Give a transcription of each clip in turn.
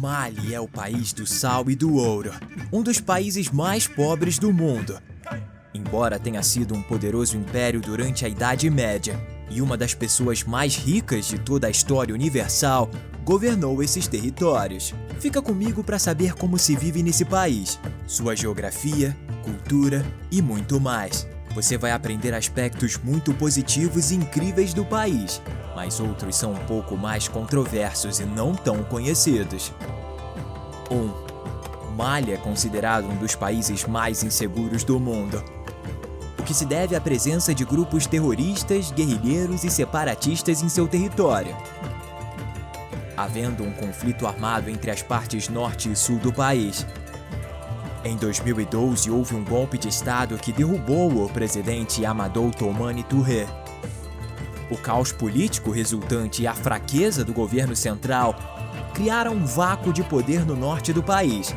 Mali é o país do sal e do ouro, um dos países mais pobres do mundo. Embora tenha sido um poderoso império durante a Idade Média e uma das pessoas mais ricas de toda a história universal, governou esses territórios. Fica comigo para saber como se vive nesse país, sua geografia, cultura e muito mais. Você vai aprender aspectos muito positivos e incríveis do país, mas outros são um pouco mais controversos e não tão conhecidos. 1. Mali é considerado um dos países mais inseguros do mundo, o que se deve à presença de grupos terroristas, guerrilheiros e separatistas em seu território, havendo um conflito armado entre as partes norte e sul do país. Em 2012, houve um golpe de Estado que derrubou o presidente Amadou Toumani Touré. O caos político resultante e a fraqueza do governo central criaram um vácuo de poder no norte do país.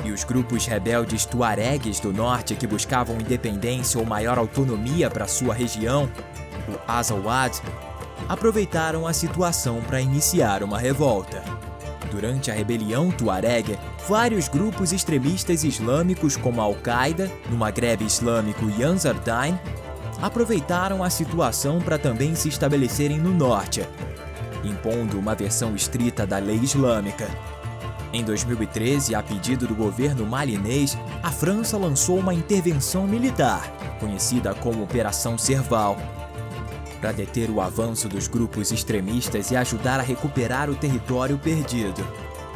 E os grupos rebeldes tuaregues do norte que buscavam independência ou maior autonomia para sua região, o Azawad, aproveitaram a situação para iniciar uma revolta. Durante a rebelião tuareg, vários grupos extremistas islâmicos como a Al-Qaeda, no Maghreb Islâmico e Ansar Dine, aproveitaram a situação para também se estabelecerem no norte, impondo uma versão estrita da lei islâmica. Em 2013, a pedido do governo malinês, a França lançou uma intervenção militar, conhecida como Operação Serval, para deter o avanço dos grupos extremistas e ajudar a recuperar o território perdido.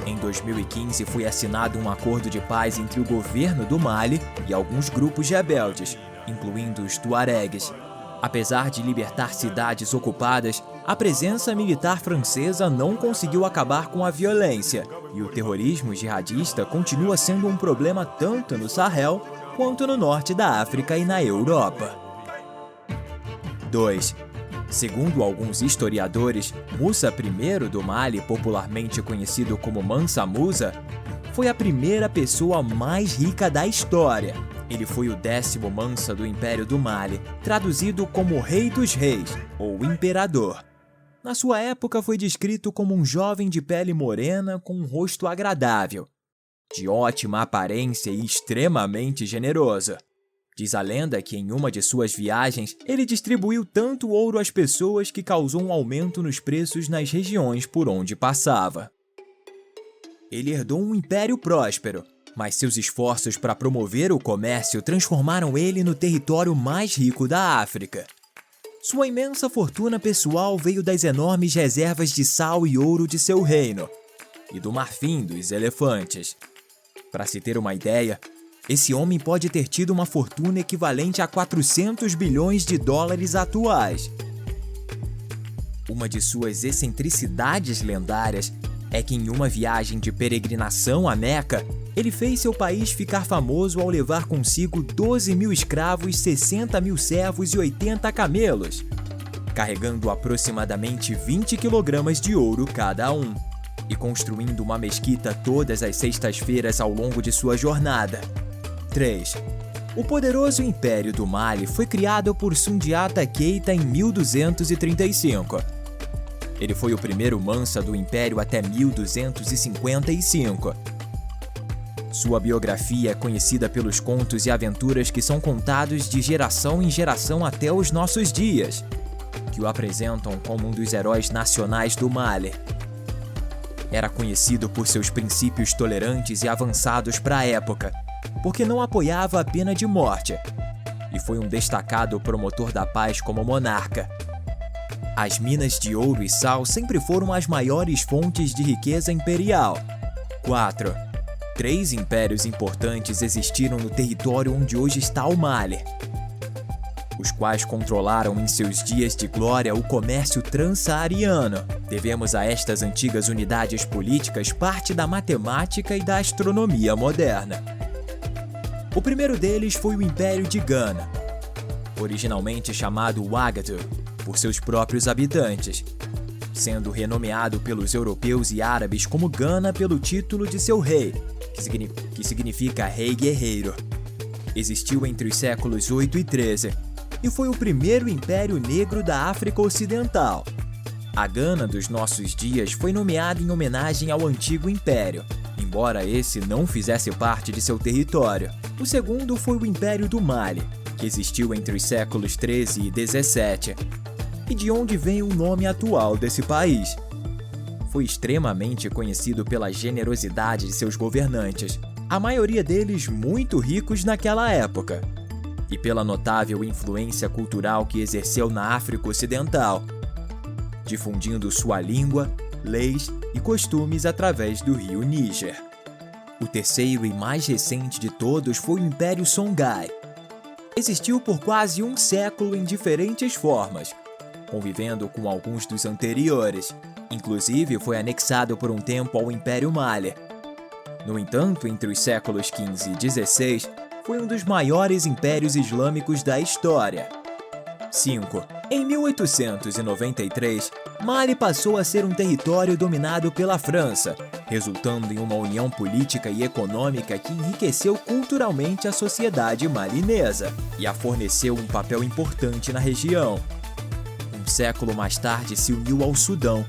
Em 2015, foi assinado um acordo de paz entre o governo do Mali e alguns grupos rebeldes, incluindo os tuaregues. Apesar de libertar cidades ocupadas, a presença militar francesa não conseguiu acabar com a violência, e o terrorismo jihadista continua sendo um problema tanto no Sahel quanto no norte da África e na Europa. 2. Segundo alguns historiadores, Musa I do Mali, popularmente conhecido como Mansa Musa, foi a primeira pessoa mais rica da história. Ele foi o 10º Mansa do Império do Mali, traduzido como Rei dos Reis, ou Imperador. Na sua época foi descrito como um jovem de pele morena com um rosto agradável, de ótima aparência e extremamente generoso. Diz a lenda que em uma de suas viagens, ele distribuiu tanto ouro às pessoas que causou um aumento nos preços nas regiões por onde passava. Ele herdou um império próspero, mas seus esforços para promover o comércio transformaram ele no território mais rico da África. Sua imensa fortuna pessoal veio das enormes reservas de sal e ouro de seu reino e do marfim dos elefantes. Para se ter uma ideia, esse homem pode ter tido uma fortuna equivalente a 400 bilhões de dólares atuais. Uma de suas excentricidades lendárias é que em uma viagem de peregrinação a Meca, ele fez seu país ficar famoso ao levar consigo 12 mil escravos, 60 mil servos e 80 camelos, carregando aproximadamente 20 quilogramas de ouro cada um, e construindo uma mesquita todas as sextas-feiras ao longo de sua jornada. 3. O poderoso Império do Mali foi criado por Sundiata Keita em 1235. Ele foi o primeiro Mansa do Império até 1255. Sua biografia é conhecida pelos contos e aventuras que são contados de geração em geração até os nossos dias, que o apresentam como um dos heróis nacionais do Mali. Era conhecido por seus princípios tolerantes e avançados para a época, porque não apoiava a pena de morte, e foi um destacado promotor da paz como monarca. As minas de ouro e sal sempre foram as maiores fontes de riqueza imperial. 4. 3 impérios importantes existiram no território onde hoje está o Mali, os quais controlaram em seus dias de glória o comércio transsaariano. Devemos a estas antigas unidades políticas parte da matemática e da astronomia moderna. O primeiro deles foi o Império de Gana, originalmente chamado Ouagadougou, por seus próprios habitantes, sendo renomeado pelos europeus e árabes como Gana pelo título de seu rei, que significa Rei Guerreiro. Existiu entre os séculos 8 e 13 e foi o primeiro império negro da África Ocidental. A Gana dos nossos dias foi nomeada em homenagem ao antigo império, embora esse não fizesse parte de seu território. O segundo foi o Império do Mali, que existiu entre os séculos 13 e 17, e de onde vem o nome atual desse país. Foi extremamente conhecido pela generosidade de seus governantes, a maioria deles muito ricos naquela época, e pela notável influência cultural que exerceu na África Ocidental, difundindo sua língua, leis e costumes através do rio Níger. O terceiro e mais recente de todos foi o Império Songhai. Existiu por quase um século em diferentes formas, convivendo com alguns dos anteriores. Inclusive, foi anexado por um tempo ao Império Mali. No entanto, entre os séculos XV e XVI, foi um dos maiores impérios islâmicos da história. 5. Em 1893, Mali passou a ser um território dominado pela França, resultando em uma união política e econômica que enriqueceu culturalmente a sociedade malinesa e a forneceu um papel importante na região. Um século mais tarde se uniu ao Sudão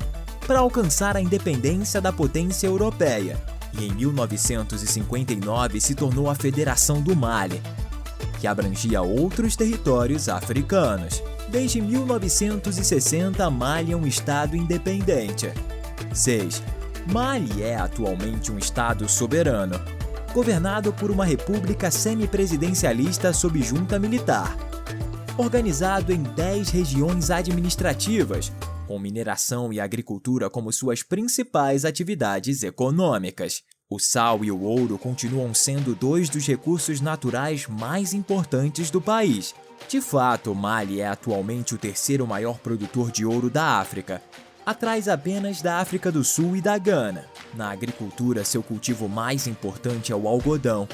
para alcançar a independência da potência europeia e em 1959 se tornou a Federação do Mali, que abrangia outros territórios africanos. Desde 1960, Mali é um estado independente. 6. Mali é atualmente um estado soberano, governado por uma república semipresidencialista sob junta militar, organizado em 10 regiões administrativas, com mineração e agricultura como suas principais atividades econômicas. O sal e o ouro continuam sendo dois dos recursos naturais mais importantes do país. De fato, Mali é atualmente o terceiro maior produtor de ouro da África, atrás apenas da África do Sul e da Gana. Na agricultura, seu cultivo mais importante é o algodão.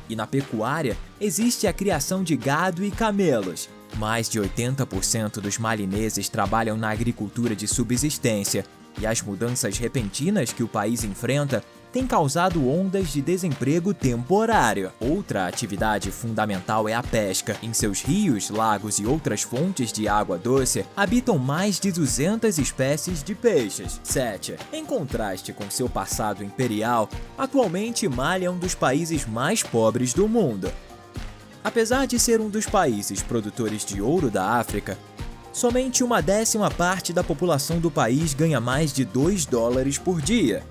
E na pecuária, existe a criação de gado e camelos. Mais de 80% dos malineses trabalham na agricultura de subsistência, e as mudanças repentinas que o país enfrenta têm causado ondas de desemprego temporário. Outra atividade fundamental é a pesca. Em seus rios, lagos e outras fontes de água doce, habitam mais de 200 espécies de peixes. 7. Em contraste com seu passado imperial, atualmente Mali é um dos países mais pobres do mundo. Apesar de ser um dos países produtores de ouro da África, somente 1/10 parte da população do país ganha mais de $2 por dia,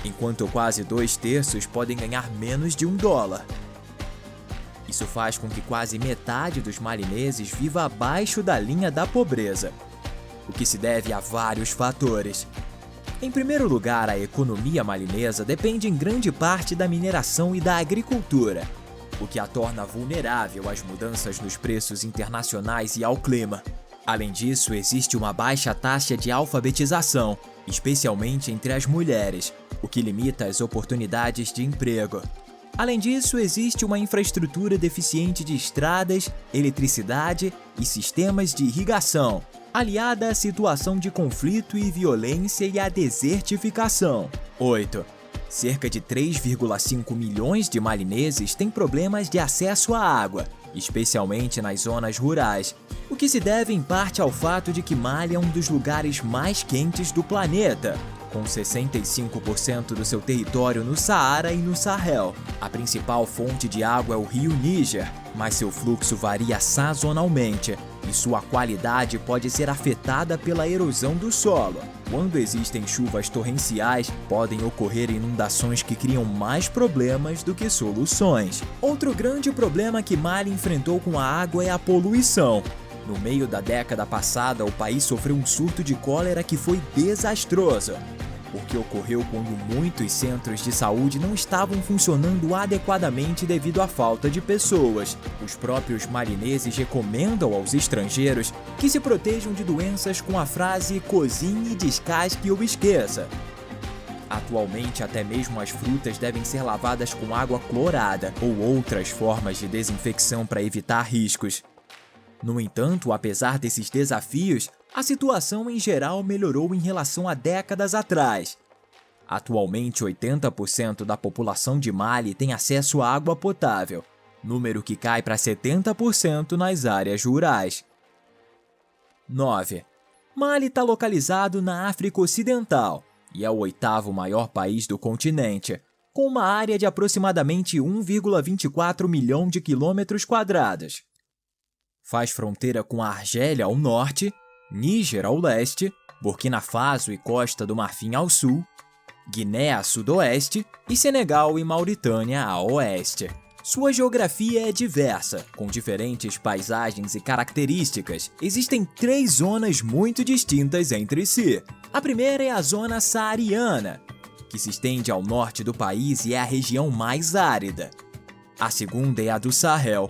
enquanto quase 2/3 podem ganhar menos de $1. Isso faz com que quase metade dos malineses viva abaixo da linha da pobreza, o que se deve a vários fatores. Em primeiro lugar, a economia malinesa depende em grande parte da mineração e da agricultura, o que a torna vulnerável às mudanças nos preços internacionais e ao clima. Além disso, existe uma baixa taxa de alfabetização, especialmente entre as mulheres, o que limita as oportunidades de emprego. Além disso, existe uma infraestrutura deficiente de estradas, eletricidade e sistemas de irrigação, aliada à situação de conflito e violência e à desertificação. 8. Cerca de 3,5 milhões de malineses têm problemas de acesso à água, especialmente nas zonas rurais, o que se deve em parte ao fato de que Mali é um dos lugares mais quentes do planeta, com 65% do seu território no Saara e no Sahel. A principal fonte de água é o rio Níger, mas seu fluxo varia sazonalmente e sua qualidade pode ser afetada pela erosão do solo. Quando existem chuvas torrenciais, podem ocorrer inundações que criam mais problemas do que soluções. Outro grande problema que Mali enfrentou com a água é a poluição. No meio da década passada, o país sofreu um surto de cólera que foi desastroso, porque ocorreu quando muitos centros de saúde não estavam funcionando adequadamente devido à falta de pessoas. Os próprios malineses recomendam aos estrangeiros que se protejam de doenças com a frase "cozinhe, descasque ou esqueça". Atualmente, até mesmo as frutas devem ser lavadas com água clorada ou outras formas de desinfecção para evitar riscos. No entanto, apesar desses desafios, a situação em geral melhorou em relação a décadas atrás. Atualmente, 80% da população de Mali tem acesso à água potável, número que cai para 70% nas áreas rurais. 9. Mali está localizado na África Ocidental e é o 8º maior país do continente, com uma área de aproximadamente 1,24 milhão de quilômetros quadrados. Faz fronteira com a Argélia ao norte, Níger ao leste, Burkina Faso e Costa do Marfim ao sul, Guiné a sudoeste e Senegal e Mauritânia a oeste. Sua geografia é diversa, com diferentes paisagens e características. Existem 3 zonas muito distintas entre si. A primeira é a zona saariana, que se estende ao norte do país e é a região mais árida. A segunda é a do Sahel,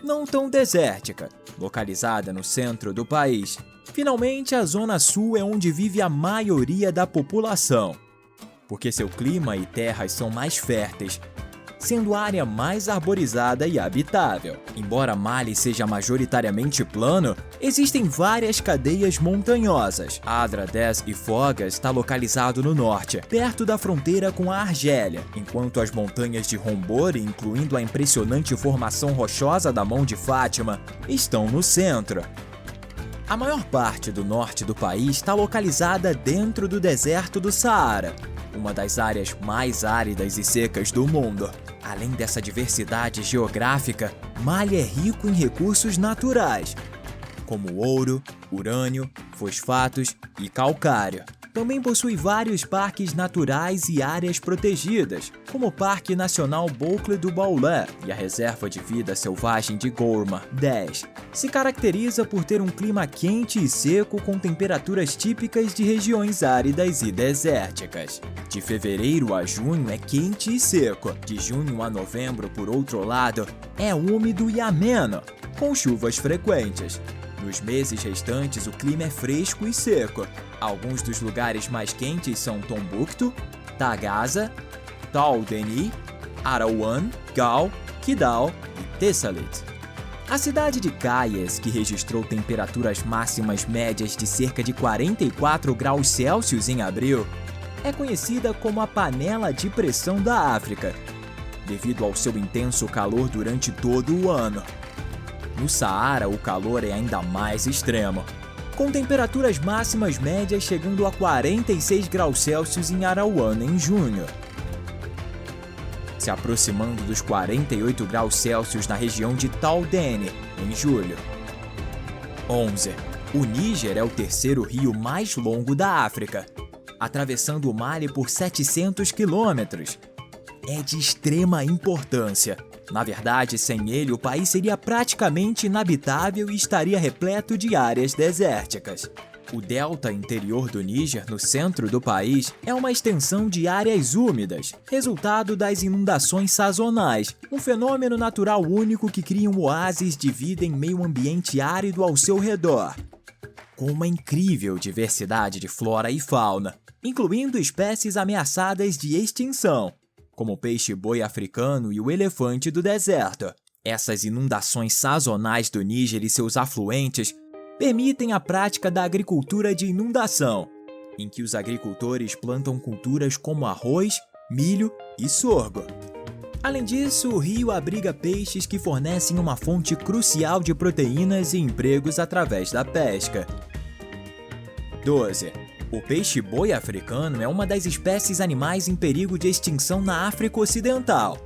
não tão desértica, localizada no centro do país. Finalmente, a zona sul é onde vive a maioria da população, porque seu clima e terras são mais férteis, sendo a área mais arborizada e habitável. Embora Mali seja majoritariamente plano, existem várias cadeias montanhosas. Adradés e Fogas está localizado no norte, perto da fronteira com a Argélia, enquanto as montanhas de Rombori, incluindo a impressionante formação rochosa da Mão de Fátima, estão no centro. A maior parte do norte do país está localizada dentro do deserto do Saara, uma das áreas mais áridas e secas do mundo. Além dessa diversidade geográfica, Mali é rico em recursos naturais, como ouro, urânio, fosfatos e calcário. Também possui vários parques naturais e áreas protegidas, como o Parque Nacional Boucle du Baoulé e a Reserva de Vida Selvagem de Gourma, 10. Se caracteriza por ter um clima quente e seco com temperaturas típicas de regiões áridas e desérticas. De fevereiro a junho é quente e seco. De junho a novembro, por outro lado, é úmido e ameno, com chuvas frequentes. Nos meses restantes, o clima é fresco e seco. Alguns dos lugares mais quentes são Tombouctou, Tagaza, Tal-Deni, Arouane, Gao, Kidal e Tessalit. A cidade de Kayes, que registrou temperaturas máximas médias de cerca de 44 graus Celsius em abril, é conhecida como a panela de pressão da África, devido ao seu intenso calor durante todo o ano. No Saara, o calor é ainda mais extremo, com temperaturas máximas médias chegando a 46 graus Celsius em Arouane em junho, se aproximando dos 48 graus Celsius na região de Tal-Deni em julho. 11. O Níger é o terceiro rio mais longo da África, atravessando o Mali por 700 quilômetros. É de extrema importância. Na verdade, sem ele, o país seria praticamente inabitável e estaria repleto de áreas desérticas. O delta interior do Níger, no centro do país, é uma extensão de áreas úmidas, resultado das inundações sazonais, um fenômeno natural único que cria um oásis de vida em meio ambiente árido ao seu redor, com uma incrível diversidade de flora e fauna, incluindo espécies ameaçadas de extinção, como o peixe-boi africano e o elefante do deserto. Essas inundações sazonais do Níger e seus afluentes permitem a prática da agricultura de inundação, em que os agricultores plantam culturas como arroz, milho e sorgo. Além disso, o rio abriga peixes que fornecem uma fonte crucial de proteínas e empregos através da pesca. 12. O peixe-boi africano é uma das espécies animais em perigo de extinção na África Ocidental.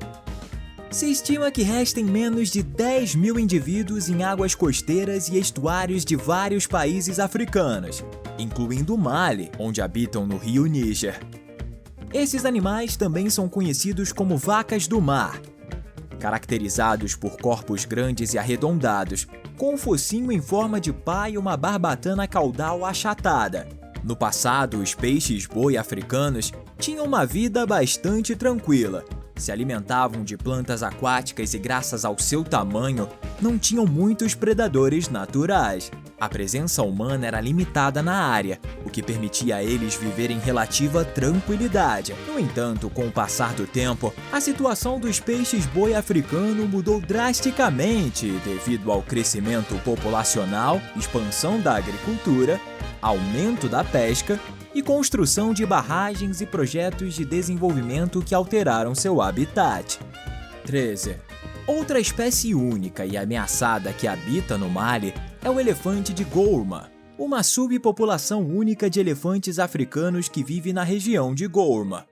Se estima que restem menos de 10 mil indivíduos em águas costeiras e estuários de vários países africanos, incluindo o Mali, onde habitam no rio Níger. Esses animais também são conhecidos como vacas do mar, caracterizados por corpos grandes e arredondados, com um focinho em forma de pá e uma barbatana caudal achatada. No passado, os peixes-boi africanos tinham uma vida bastante tranquila. Se alimentavam de plantas aquáticas e, graças ao seu tamanho, não tinham muitos predadores naturais. A presença humana era limitada na área, o que permitia a eles viver em relativa tranquilidade. No entanto, com o passar do tempo, a situação dos peixes-boi africano mudou drasticamente devido ao crescimento populacional, expansão da agricultura, aumento da pesca e construção de barragens e projetos de desenvolvimento que alteraram seu habitat. 13. Outra espécie única e ameaçada que habita no Mali é o elefante de Gourma, uma subpopulação única de elefantes africanos que vive na região de Gourma,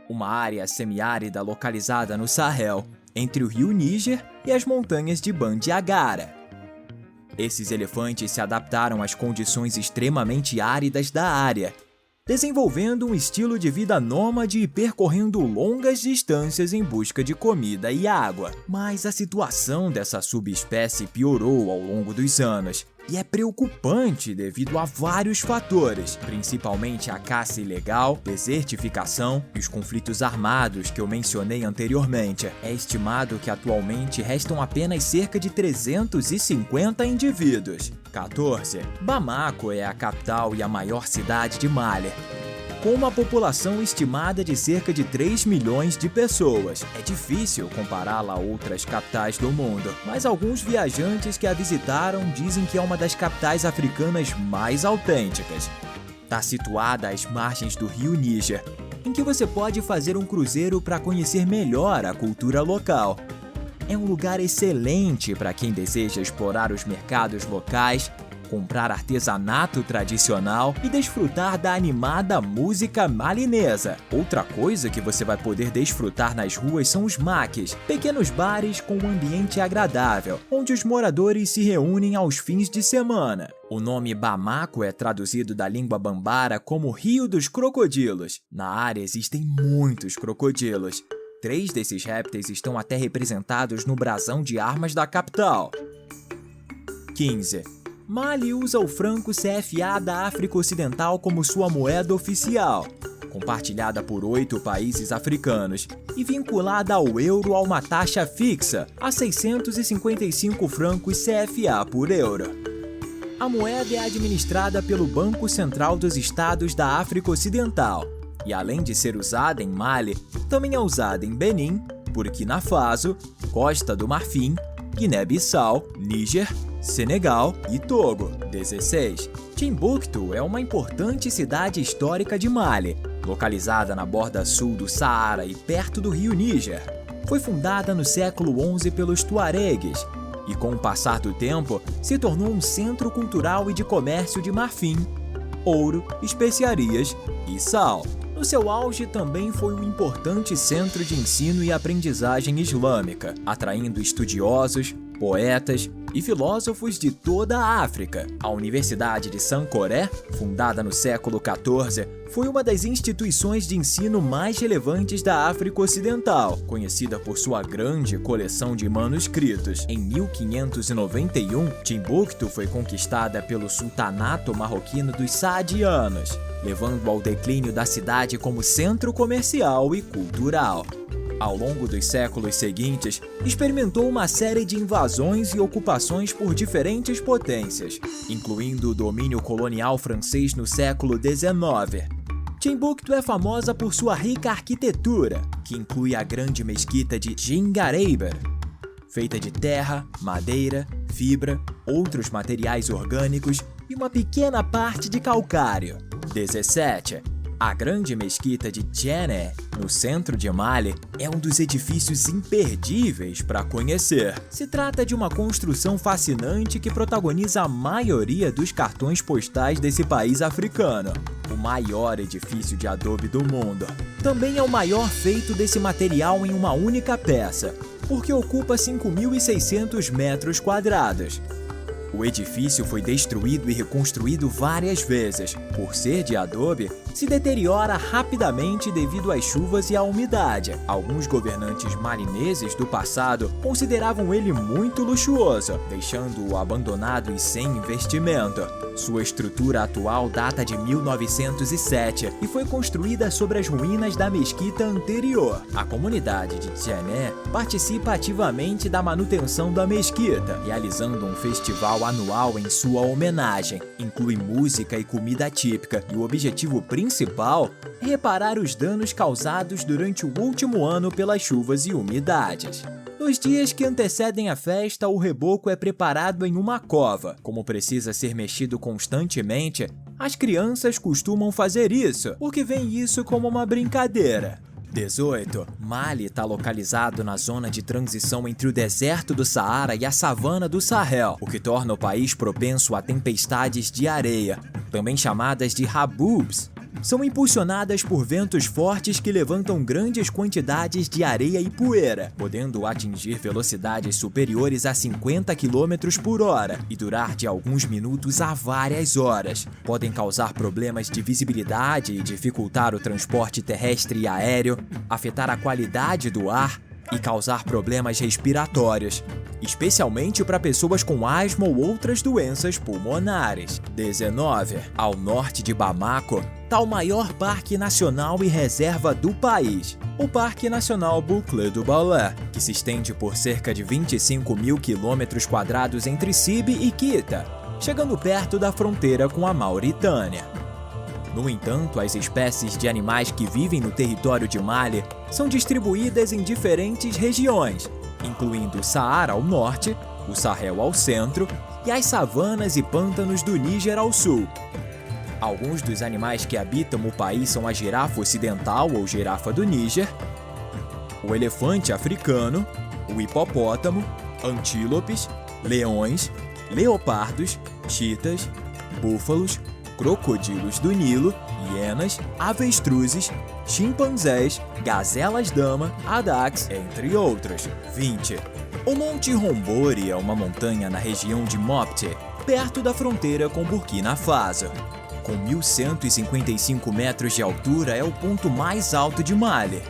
uma área semiárida localizada no Sahel, entre o rio Níger e as montanhas de Bandiagara. Esses elefantes se adaptaram às condições extremamente áridas da área, desenvolvendo um estilo de vida nômade e percorrendo longas distâncias em busca de comida e água. Mas a situação dessa subespécie piorou ao longo dos anos, e é preocupante devido a vários fatores, principalmente a caça ilegal, desertificação e os conflitos armados que eu mencionei anteriormente. É estimado que atualmente restam apenas cerca de 350 indivíduos. 14. Bamako é a capital e a maior cidade de Mali, com uma população estimada de cerca de 3 milhões de pessoas. É difícil compará-la a outras capitais do mundo, mas alguns viajantes que a visitaram dizem que é uma das capitais africanas mais autênticas. Está situada às margens do rio Níger, em que você pode fazer um cruzeiro para conhecer melhor a cultura local. É um lugar excelente para quem deseja explorar os mercados locais, comprar artesanato tradicional e desfrutar da animada música malinesa. Outra coisa que você vai poder desfrutar nas ruas são os maques, pequenos bares com um ambiente agradável, onde os moradores se reúnem aos fins de semana. O nome Bamako é traduzido da língua bambara como Rio dos Crocodilos. Na área existem muitos crocodilos. 3 desses répteis estão até representados no brasão de armas da capital. 15. Mali usa o franco CFA da África Ocidental como sua moeda oficial, compartilhada por 8 países africanos e vinculada ao euro a uma taxa fixa, a 655 francos CFA por euro. A moeda é administrada pelo Banco Central dos Estados da África Ocidental e, além de ser usada em Mali, também é usada em Benin, Burkina Faso, Costa do Marfim, Guiné-Bissau, Níger, Senegal e Togo. 16. Timbuktu é uma importante cidade histórica de Mali, localizada na borda sul do Saara e perto do rio Níger. Foi fundada no século XI pelos tuaregues e, com o passar do tempo, se tornou um centro cultural e de comércio de marfim, ouro, especiarias e sal. No seu auge também foi um importante centro de ensino e aprendizagem islâmica, atraindo estudiosos, poetas e filósofos de toda a África. A Universidade de Sankoré, fundada no século XIV, foi uma das instituições de ensino mais relevantes da África Ocidental, conhecida por sua grande coleção de manuscritos. Em 1591, Timbuktu foi conquistada pelo sultanato marroquino dos Saadianos, levando ao declínio da cidade como centro comercial e cultural. Ao longo dos séculos seguintes, experimentou uma série de invasões e ocupações por diferentes potências, incluindo o domínio colonial francês no século XIX. Timbuktu é famosa por sua rica arquitetura, que inclui a grande mesquita de Djingareyber, feita de terra, madeira, fibra, outros materiais orgânicos e uma pequena parte de calcário. 17. A grande mesquita de Djenné, no centro de Mali, é um dos edifícios imperdíveis para conhecer. Se trata de uma construção fascinante que protagoniza a maioria dos cartões postais desse país africano. O maior edifício de adobe do mundo. Também é o maior feito desse material em uma única peça, porque ocupa 5.600 metros quadrados. O edifício foi destruído e reconstruído várias vezes. Por ser de adobe, se deteriora rapidamente devido às chuvas e à umidade. Alguns governantes malineses do passado consideravam ele muito luxuoso, deixando-o abandonado e sem investimento. Sua estrutura atual data de 1907 e foi construída sobre as ruínas da mesquita anterior. A comunidade de Djenné participa ativamente da manutenção da mesquita, realizando um festival anual em sua homenagem. Inclui música e comida típica, e o objetivo principal é reparar os danos causados durante o último ano pelas chuvas e umidades. Nos dias que antecedem a festa, o reboco é preparado em uma cova. Como precisa ser mexido constantemente, as crianças costumam fazer isso, porque veem isso como uma brincadeira. 18. Mali está localizado na zona de transição entre o deserto do Saara e a savana do Sahel, o que torna o país propenso a tempestades de areia, também chamadas de haboubs. São impulsionadas por ventos fortes que levantam grandes quantidades de areia e poeira, podendo atingir velocidades superiores a 50 km por hora e durar de alguns minutos a várias horas. Podem causar problemas de visibilidade e dificultar o transporte terrestre e aéreo, afetar a qualidade do ar e causar problemas respiratórios, especialmente para pessoas com asma ou outras doenças pulmonares. 19. Ao norte de Bamako está o maior parque nacional e reserva do país, o Parque Nacional Boucle du Balé, que se estende por cerca de 25 mil quilômetros quadrados entre Sibi e Kita, chegando perto da fronteira com a Mauritânia. No entanto, as espécies de animais que vivem no território de Mali são distribuídas em diferentes regiões, incluindo o Saara ao norte, o Sahel ao centro e as savanas e pântanos do Níger ao sul. Alguns dos animais que habitam o país são a girafa ocidental ou girafa do Níger, o elefante africano, o hipopótamo, antílopes, leões, leopardos, chitas, búfalos, crocodilos do Nilo, hienas, avestruzes, chimpanzés, gazelas-dama, adax, entre outros. 20. O Monte Rombori é uma montanha na região de Mopti, perto da fronteira com Burkina Faso. Com 1.155 metros de altura, é o ponto mais alto de Mali.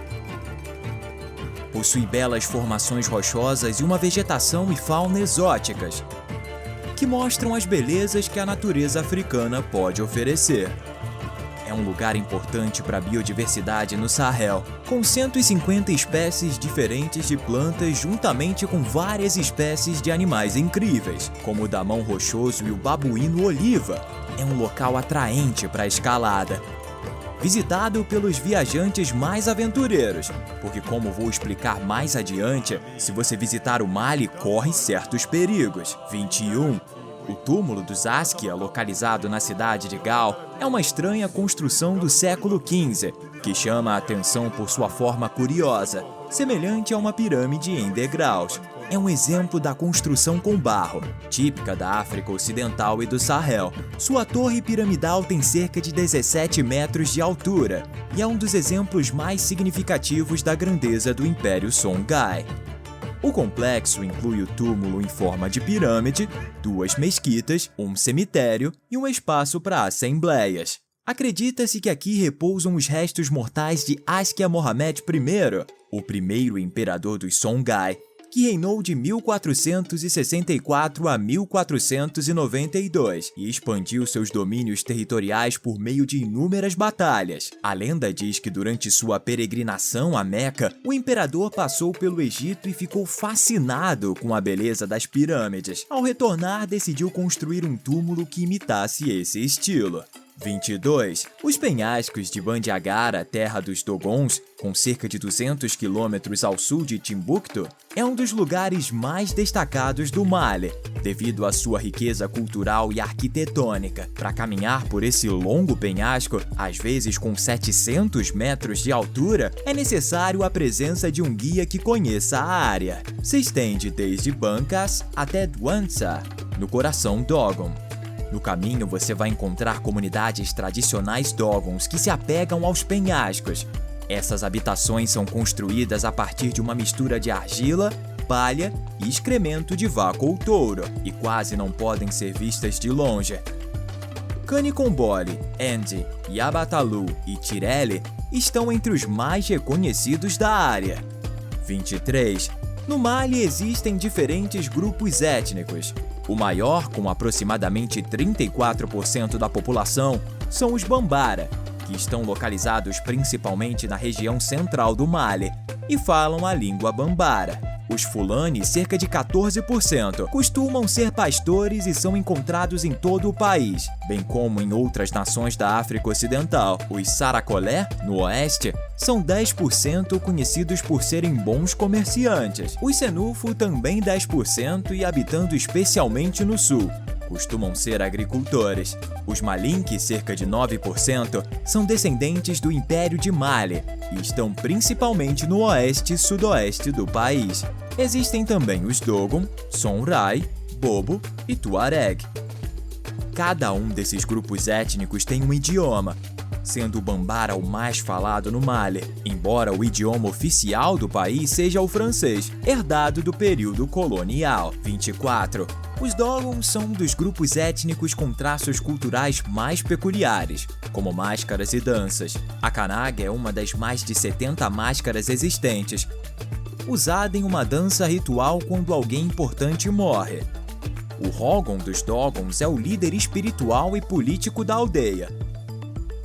Possui belas formações rochosas e uma vegetação e fauna exóticas, que mostram as belezas que a natureza africana pode oferecer. É um lugar importante para a biodiversidade no Sahel, com 150 espécies diferentes de plantas juntamente com várias espécies de animais incríveis, como o damão rochoso e o babuíno oliva. É um local atraente para a escalada, visitado pelos viajantes mais aventureiros, porque, como vou explicar mais adiante, se você visitar o Mali, corre certos perigos. 21. O túmulo dos Saskia, localizado na cidade de Gao, é uma estranha construção do século XV, que chama a atenção por sua forma curiosa, semelhante a uma pirâmide em degraus. É um exemplo da construção com barro, típica da África Ocidental e do Sahel. Sua torre piramidal tem cerca de 17 metros de altura e é um dos exemplos mais significativos da grandeza do Império Songhai. O complexo inclui o túmulo em forma de pirâmide, 2 mesquitas, um cemitério e um espaço para assembleias. Acredita-se que aqui repousam os restos mortais de Askia Mohammed I, o primeiro imperador dos Songhai, que reinou de 1464 a 1492 e expandiu seus domínios territoriais por meio de inúmeras batalhas. A lenda diz que durante sua peregrinação a Meca, o imperador passou pelo Egito e ficou fascinado com a beleza das pirâmides. Ao retornar, decidiu construir um túmulo que imitasse esse estilo. 22. Os penhascos de Bandiagara, terra dos Dogons, com cerca de 200 quilômetros ao sul de Timbuktu, é um dos lugares mais destacados do Mali, devido à sua riqueza cultural e arquitetônica. Para caminhar por esse longo penhasco, às vezes com 700 metros de altura, é necessário a presença de um guia que conheça a área. Se estende desde Bankas até Douentza, no coração Dogon. No caminho, você vai encontrar comunidades tradicionais Dogons que se apegam aos penhascos. Essas habitações são construídas a partir de uma mistura de argila, palha e excremento de vaca ou touro, e quase não podem ser vistas de longe. Kanicombole, Endi, Yabatalu e Tirele estão entre os mais reconhecidos da área. 23. No Mali existem diferentes grupos étnicos. O maior, com aproximadamente 34% da população, são os Bambara, que estão localizados principalmente na região central do Mali e falam a língua Bambara. Os Fulani, cerca de 14%, costumam ser pastores e são encontrados em todo o país, bem como em outras nações da África Ocidental. Os Saracolé, no oeste, são 10% conhecidos por serem bons comerciantes. Os Senufo também 10% e habitando especialmente no sul. costumam ser agricultores. Os Malinke, cerca de 9%, são descendentes do Império de Mali e estão principalmente no oeste e sudoeste do país. Existem também os Dogon, Songhai, Bobo e Tuareg. Cada um desses grupos étnicos tem um idioma, sendo o Bambara o mais falado no Mali, embora o idioma oficial do país seja o francês, herdado do período colonial. 24. Os Dogon são um dos grupos étnicos com traços culturais mais peculiares, como máscaras e danças. A Kanag é uma das mais de 70 máscaras existentes, usada em uma dança ritual quando alguém importante morre. O Rogon dos Dogons é o líder espiritual e político da aldeia,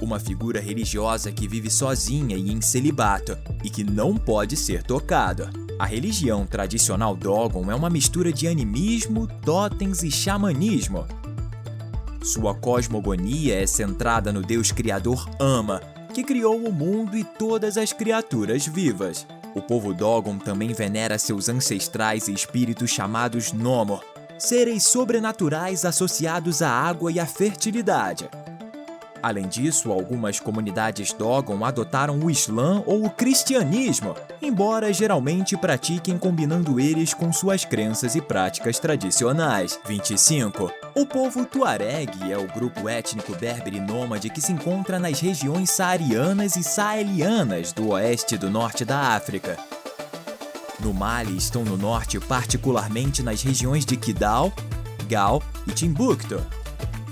uma figura religiosa que vive sozinha e em celibato e que não pode ser tocada. A religião tradicional Dogon é uma mistura de animismo, totens e xamanismo. Sua cosmogonia é centrada no deus criador Ama, que criou o mundo e todas as criaturas vivas. O povo Dogon também venera seus ancestrais e espíritos chamados Nomo, seres sobrenaturais associados à água e à fertilidade. Além disso, algumas comunidades Dogon adotaram o Islã ou o cristianismo, embora geralmente pratiquem combinando eles com suas crenças e práticas tradicionais. 25. O povo Tuareg é o grupo étnico berbere nômade que se encontra nas regiões saarianas e saelianas do oeste e do norte da África. No Mali estão no norte, particularmente nas regiões de Kidal, Gao e Timbuktu.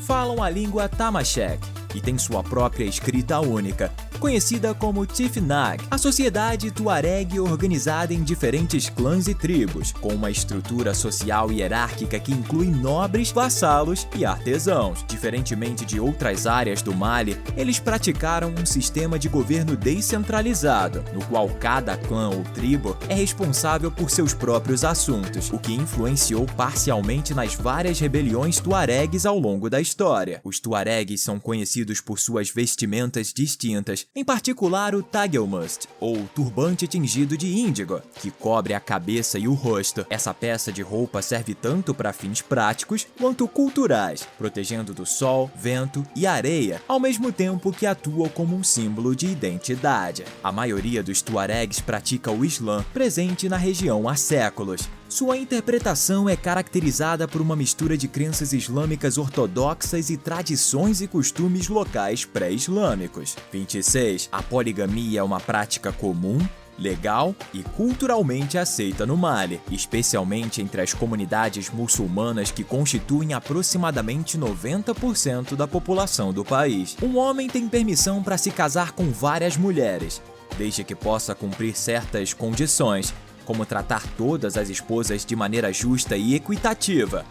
Falam a língua Tamashek e tem sua própria escrita única, conhecida como Tifnag. A sociedade Tuareg é organizada em diferentes clãs e tribos, com uma estrutura social hierárquica que inclui nobres, vassalos e artesãos. Diferentemente de outras áreas do Mali, eles praticaram um sistema de governo descentralizado, no qual cada clã ou tribo é responsável por seus próprios assuntos, o que influenciou parcialmente nas várias rebeliões tuaregues ao longo da história. Os tuaregues são conhecidos por suas vestimentas distintas, em particular o tagelmust, ou turbante tingido de índigo, que cobre a cabeça e o rosto. Essa peça de roupa serve tanto para fins práticos quanto culturais, protegendo do sol, vento e areia, ao mesmo tempo que atua como um símbolo de identidade. A maioria dos tuaregs pratica o Islã, presente na região há séculos. Sua interpretação é caracterizada por uma mistura de crenças islâmicas ortodoxas e tradições e costumes locais pré-islâmicos. 26. A poligamia é uma prática comum, legal e culturalmente aceita no Mali, especialmente entre as comunidades muçulmanas que constituem aproximadamente 90% da população do país. Um homem tem permissão para se casar com várias mulheres, desde que possa cumprir certas condições, como tratar todas as esposas de maneira justa e equitativa.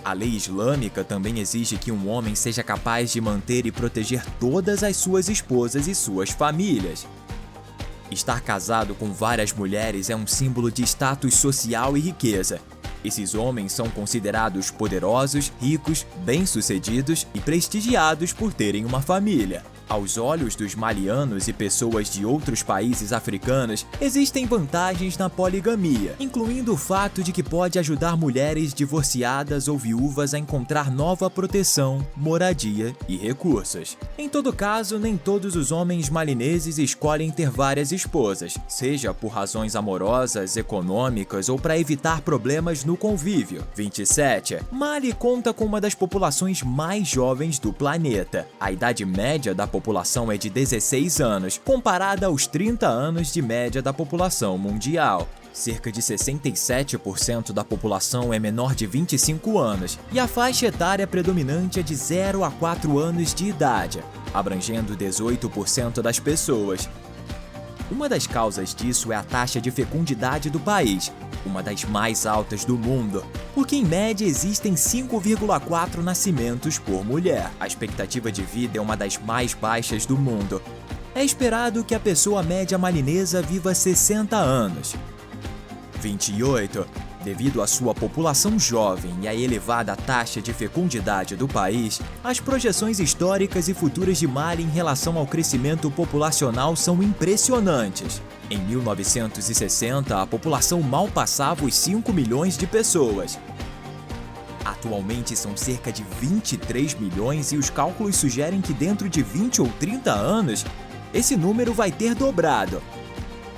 A lei islâmica também exige que um homem seja capaz de manter e proteger todas as suas esposas e suas famílias. Estar casado com várias mulheres é um símbolo de status social e riqueza. Esses homens são considerados poderosos, ricos, bem-sucedidos e prestigiados por terem uma família. Aos olhos dos malianos e pessoas de outros países africanos, existem vantagens na poligamia, incluindo o fato de que pode ajudar mulheres divorciadas ou viúvas a encontrar nova proteção, moradia e recursos. Em todo caso, nem todos os homens malineses escolhem ter várias esposas, seja por razões amorosas, econômicas ou para evitar problemas no convívio. 27. Mali conta com uma das populações mais jovens do planeta. A idade média da população é de 16 anos, comparada aos 30 anos de média da população mundial. Cerca de 67% da população é menor de 25 anos e a faixa etária predominante é de 0 a 4 anos de idade, abrangendo 18% das pessoas. Uma das causas disso é a taxa de fecundidade do país, uma das mais altas do mundo, porque em média existem 5,4 nascimentos por mulher. A expectativa de vida é uma das mais baixas do mundo. É esperado que a pessoa média malinesa viva 60 anos. 28. Devido à sua população jovem e à elevada taxa de fecundidade do país, as projeções históricas e futuras de Mali em relação ao crescimento populacional são impressionantes. Em 1960, a população mal passava os 5 milhões de pessoas. Atualmente são cerca de 23 milhões e os cálculos sugerem que dentro de 20 ou 30 anos, esse número vai ter dobrado,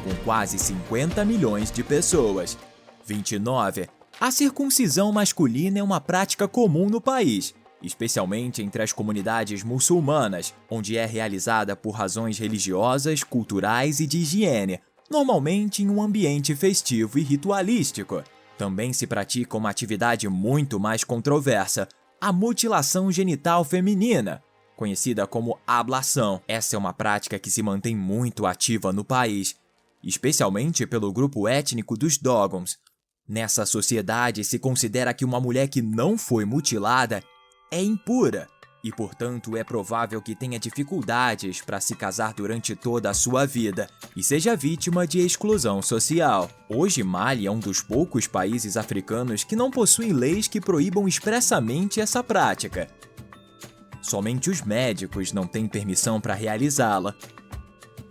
com quase 50 milhões de pessoas. 29. A circuncisão masculina é uma prática comum no país, especialmente entre as comunidades muçulmanas, onde é realizada por razões religiosas, culturais e de higiene, normalmente em um ambiente festivo e ritualístico. Também se pratica uma atividade muito mais controversa, a mutilação genital feminina, conhecida como ablação. Essa é uma prática que se mantém muito ativa no país, especialmente pelo grupo étnico dos Dogons. Nessa sociedade, se considera que uma mulher que não foi mutilada é impura e, portanto, é provável que tenha dificuldades para se casar durante toda a sua vida e seja vítima de exclusão social. Hoje, Mali é um dos poucos países africanos que não possuem leis que proíbam expressamente essa prática. Somente os médicos não têm permissão para realizá-la.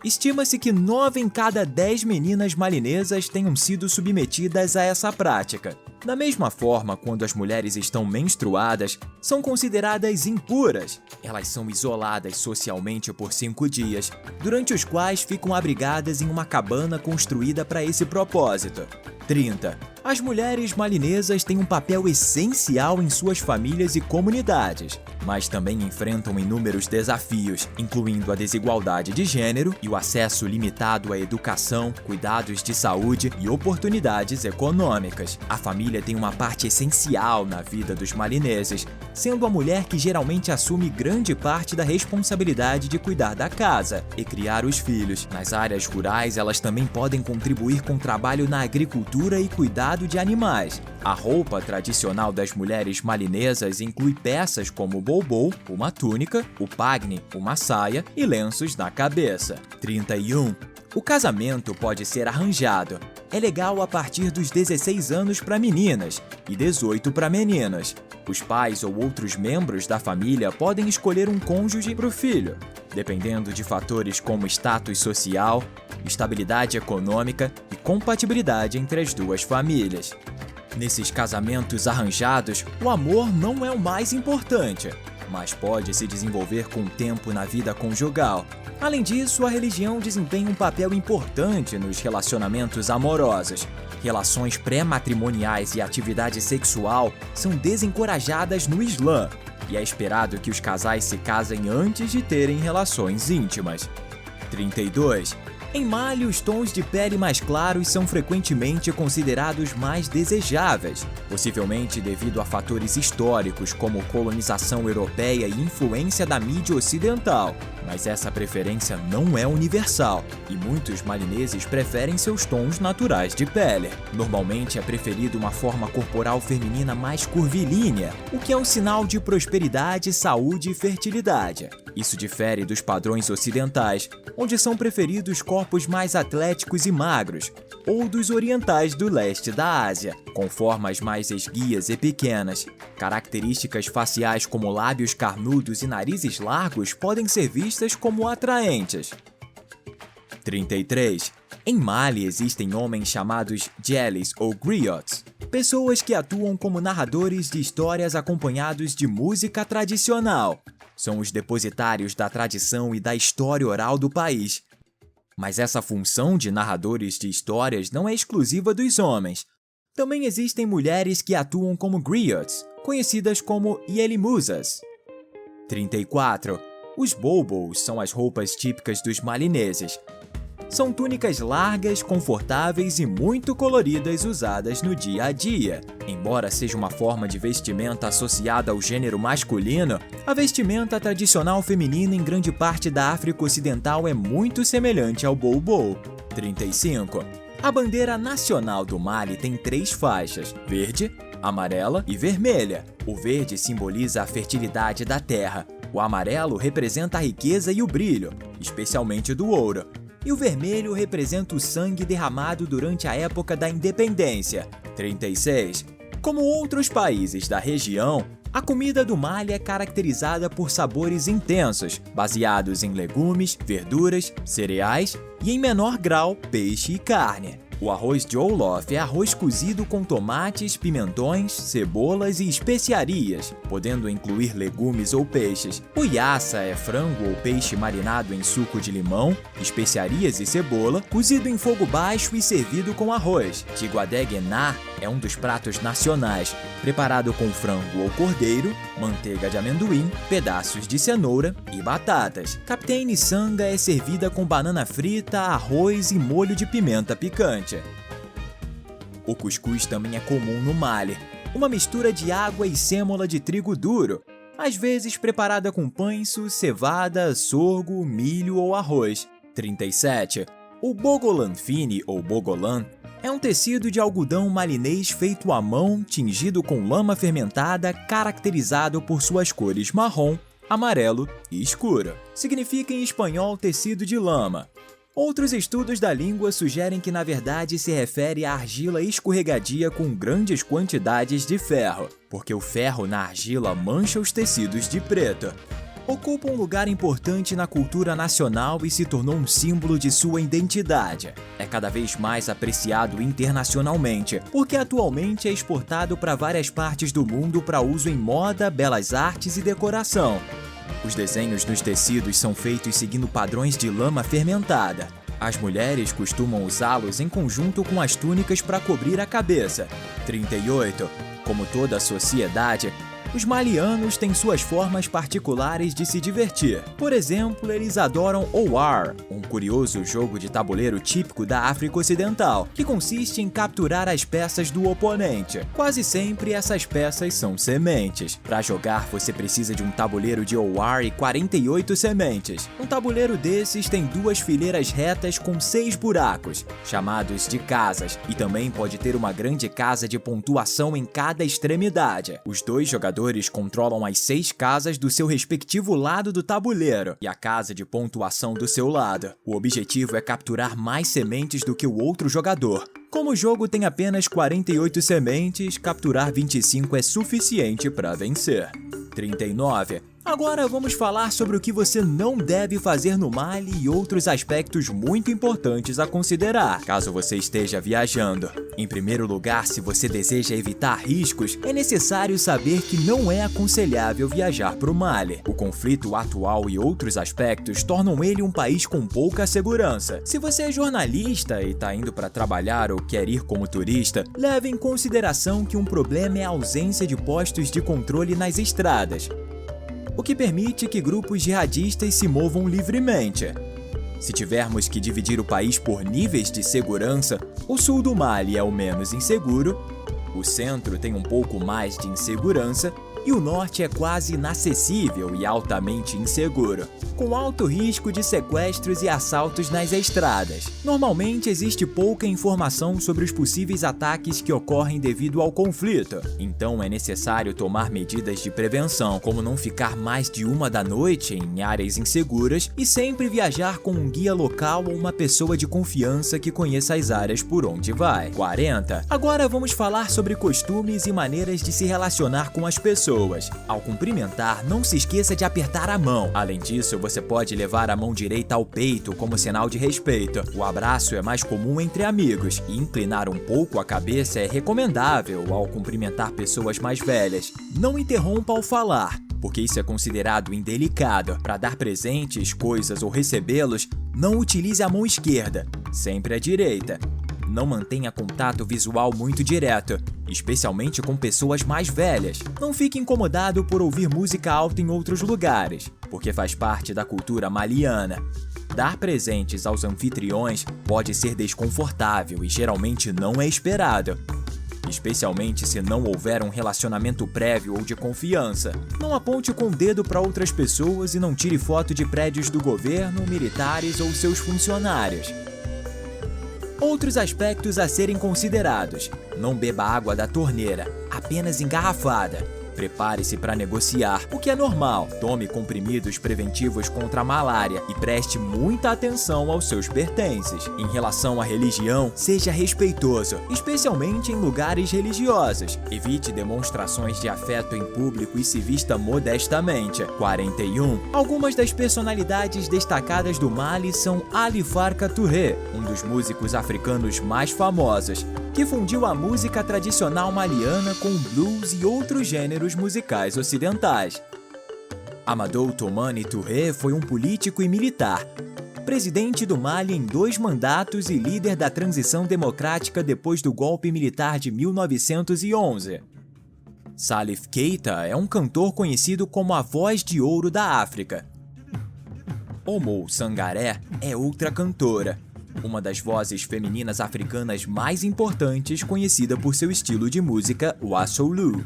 Estima-se que 9 em cada 10 meninas malinesas tenham sido submetidas a essa prática. Da mesma forma, quando as mulheres estão menstruadas, são consideradas impuras. Elas são isoladas socialmente por 5 dias, durante os quais ficam abrigadas em uma cabana construída para esse propósito. 30. As mulheres malinesas têm um papel essencial em suas famílias e comunidades, mas também enfrentam inúmeros desafios, incluindo a desigualdade de gênero e o acesso limitado à educação, cuidados de saúde e oportunidades econômicas. A família tem uma parte essencial na vida dos malineses, sendo a mulher que geralmente assume grande parte da responsabilidade de cuidar da casa e criar os filhos. Nas áreas rurais, elas também podem contribuir com trabalho na agricultura e cuidado de animais. A roupa tradicional das mulheres malinesas inclui peças como o boubou, uma túnica, o pagne, uma saia e lenços na cabeça. 31. O casamento pode ser arranjado. É legal a partir dos 16 anos para meninas e 18 para meninas. Os pais ou outros membros da família podem escolher um cônjuge para o filho, dependendo de fatores como status social, estabilidade econômica e compatibilidade entre as duas famílias. Nesses casamentos arranjados, o amor não é o mais importante, mas pode se desenvolver com o tempo na vida conjugal. Além disso, a religião desempenha um papel importante nos relacionamentos amorosos. Relações pré-matrimoniais e atividade sexual são desencorajadas no Islã, e é esperado que os casais se casem antes de terem relações íntimas. 32. Em Mali, os tons de pele mais claros são frequentemente considerados mais desejáveis, possivelmente devido a fatores históricos como colonização europeia e influência da mídia ocidental. Mas essa preferência não é universal, e muitos malineses preferem seus tons naturais de pele. Normalmente é preferido uma forma corporal feminina mais curvilínea, o que é um sinal de prosperidade, saúde e fertilidade. Isso difere dos padrões ocidentais, onde são preferidos corpos mais atléticos e magros, ou dos orientais do leste da Ásia, com formas mais esguias e pequenas. Características faciais como lábios carnudos e narizes largos podem ser vistas como atraentes. 33. Em Mali existem homens chamados djelis ou griots, pessoas que atuam como narradores de histórias acompanhados de música tradicional. São os depositários da tradição e da história oral do país. Mas essa função de narradores de histórias não é exclusiva dos homens. Também existem mulheres que atuam como griots, conhecidas como ielimuzas. 34. Os boubous são as roupas típicas dos malineses. São túnicas largas, confortáveis e muito coloridas usadas no dia a dia. Embora seja uma forma de vestimenta associada ao gênero masculino, a vestimenta tradicional feminina em grande parte da África Ocidental é muito semelhante ao boubou. 35. A bandeira nacional do Mali tem 3 faixas: verde, amarela e vermelha. O verde simboliza a fertilidade da terra. O amarelo representa a riqueza e o brilho, especialmente do ouro. E o vermelho representa o sangue derramado durante a época da independência. 36. Como outros países da região, a comida do Mali é caracterizada por sabores intensos, baseados em legumes, verduras, cereais e, em menor grau, peixe e carne. O arroz jollof é arroz cozido com tomates, pimentões, cebolas e especiarias, podendo incluir legumes ou peixes. O yassa é frango ou peixe marinado em suco de limão, especiarias e cebola, cozido em fogo baixo e servido com arroz. Tiguadeguená é um dos pratos nacionais, preparado com frango ou cordeiro, manteiga de amendoim, pedaços de cenoura e batatas. Captain sanga é servida com banana frita, arroz e molho de pimenta picante. O cuscuz também é comum no Mali, uma mistura de água e sêmola de trigo duro, às vezes preparada com pães, cevada, sorgo, milho ou arroz. 37. O bogolan fine ou bogolan é um tecido de algodão malinês feito à mão, tingido com lama fermentada, caracterizado por suas cores marrom, amarelo e escuro. Significa em espanhol tecido de lama. Outros estudos da língua sugerem que na verdade se refere à argila escorregadia com grandes quantidades de ferro, porque o ferro na argila mancha os tecidos de preto. Ocupa um lugar importante na cultura nacional e se tornou um símbolo de sua identidade. É cada vez mais apreciado internacionalmente, porque atualmente é exportado para várias partes do mundo para uso em moda, belas artes e decoração. Os desenhos dos tecidos são feitos seguindo padrões de lama fermentada. As mulheres costumam usá-los em conjunto com as túnicas para cobrir a cabeça. 38. Como toda a sociedade, os malianos têm suas formas particulares de se divertir. Por exemplo, eles adoram Owar, um curioso jogo de tabuleiro típico da África Ocidental, que consiste em capturar as peças do oponente. Quase sempre essas peças são sementes. Para jogar, você precisa de um tabuleiro de Owar e 48 sementes. Um tabuleiro desses tem 2 fileiras retas com 6 buracos, chamados de casas, e também pode ter uma grande casa de pontuação em cada extremidade. Os 2 jogadores controlam as 6 casas do seu respectivo lado do tabuleiro e a casa de pontuação do seu lado. O objetivo é capturar mais sementes do que o outro jogador. Como o jogo tem apenas 48 sementes, capturar 25 é suficiente para vencer. 39. Agora vamos falar sobre o que você não deve fazer no Mali e outros aspectos muito importantes a considerar, caso você esteja viajando. Em primeiro lugar, se você deseja evitar riscos, é necessário saber que não é aconselhável viajar para o Mali. O conflito atual e outros aspectos tornam ele um país com pouca segurança. Se você é jornalista e está indo para trabalhar ou quer ir como turista, leve em consideração que um problema é a ausência de postos de controle nas estradas, o que permite que grupos jihadistas se movam livremente. Se tivermos que dividir o país por níveis de segurança, o sul do Mali é o menos inseguro, o centro tem um pouco mais de insegurança e o norte é quase inacessível e altamente inseguro, com alto risco de sequestros e assaltos nas estradas. Normalmente existe pouca informação sobre os possíveis ataques que ocorrem devido ao conflito, então é necessário tomar medidas de prevenção, como não ficar mais de 1 da noite em áreas inseguras e sempre viajar com um guia local ou uma pessoa de confiança que conheça as áreas por onde vai. 40. Agora vamos falar sobre costumes e maneiras de se relacionar com as pessoas. Ao cumprimentar, não se esqueça de apertar a mão. Além disso, você pode levar a mão direita ao peito como sinal de respeito. O abraço é mais comum entre amigos e inclinar um pouco a cabeça é recomendável ao cumprimentar pessoas mais velhas. Não interrompa ao falar, porque isso é considerado indelicado. Para dar presentes, coisas ou recebê-los, não utilize a mão esquerda, sempre a direita. Não mantenha contato visual muito direto, especialmente com pessoas mais velhas. Não fique incomodado por ouvir música alta em outros lugares, porque faz parte da cultura maliana. Dar presentes aos anfitriões pode ser desconfortável e geralmente não é esperado, especialmente se não houver um relacionamento prévio ou de confiança. Não aponte com o dedo para outras pessoas e não tire foto de prédios do governo, militares ou seus funcionários. Outros aspectos a serem considerados: não beba água da torneira, apenas engarrafada. Prepare-se para negociar, o que é normal. Tome comprimidos preventivos contra a malária e preste muita atenção aos seus pertences. Em relação à religião, seja respeitoso, especialmente em lugares religiosos. Evite demonstrações de afeto em público e se vista modestamente. 41. Algumas das personalidades destacadas do Mali são Ali Farka Touré, um dos músicos africanos mais famosos, que fundiu a música tradicional maliana com blues e outros gêneros musicais ocidentais. Amadou Toumani Touré foi um político e militar, presidente do Mali em 2 mandatos e líder da transição democrática depois do golpe militar de 1911. Salif Keita é um cantor conhecido como a voz de ouro da África. Oumou Sangaré é outra cantora, uma das vozes femininas africanas mais importantes, conhecida por seu estilo de música Wassoulou.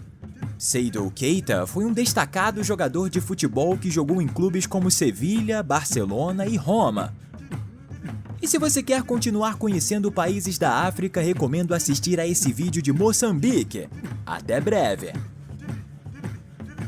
Seydou Keita foi um destacado jogador de futebol que jogou em clubes como Sevilha, Barcelona e Roma. E se você quer continuar conhecendo países da África, recomendo assistir a esse vídeo de Moçambique. Até breve!